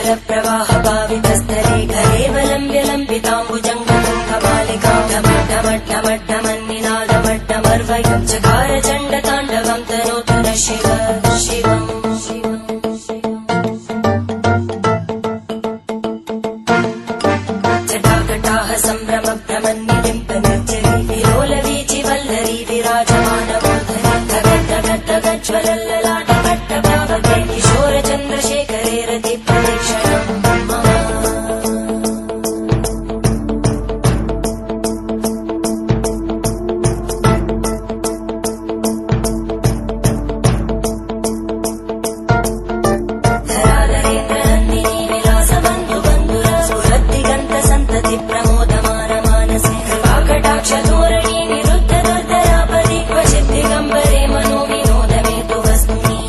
जलप्रवाह भावितस्तरे घरेवलम्ब्य लम्बिताम्बुजङ्गतुङ्गमालिकां ढमड्ढमड्ढमन्निनादमड्ढमर्वयं चकार चण्डताण्डवं तनोतु न शिव शिवम् जटाकटाः सम्भ्रमभ्रमन्निलिम्पनिर्जरी विलोलवीचि वल्लरी विराजमानमूर्धनि धगद्धगद्धगज्ज्वलल्ललाटकट्टभावके किशोरचन्द्रशेखरे रतिप्रदक्षिणम् धराधरेन्द्रनन्दिनी विलासबन्धुबन्धुर स्फुरद्दिगन्तसन्तति प्रमोदमानमानसे कृपाकटाक्षधोरणी निरुद्धदुर्धरापदि क्वचित् दिगम्बरे मनोविनोदमेतु वस्तुनि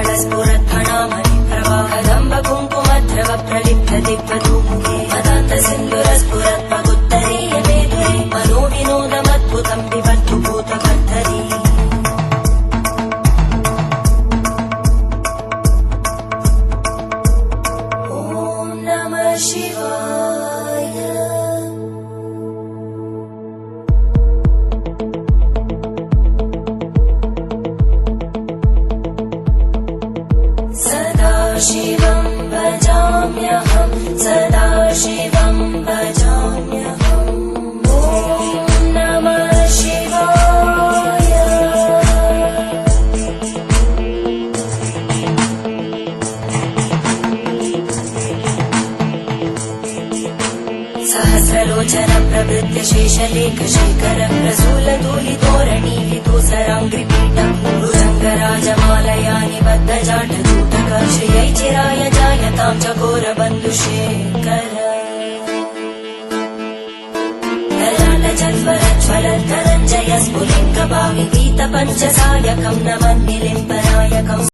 जटाभुजङ्गपिङ्गळस्फुरद्भणामणि प्रवाहदम्बकुङ्कुमद्रव प्रलिप्तदिग्वधूमुखे मदान्तसिन्धुरस्फुरद्भगुत्तरीयमेधुरे मनोविनोदमद्भुतं विबद्धु भूतकर्धरी ॐ नमः शिवाय सदा शिवं भजाम्यहं सदा शिवं भजाम्यहम् ॐ नमः शिवाय सहस्रलोचन प्रवृत्य शेषलेखशेखर प्रसूलधूलितोरणी विदूसराङ्घ्रिपीठम् भुजङ्गराजमालया निबद्धजाटजूटक श्रियै चिराय जायतां चकोरबन्धुशेखर ललाटजल्वरज्वलद्धनञ्जय स्फुलिङ्गभाविगीतपञ्चसायकं नमन्निलिम्पनायकम्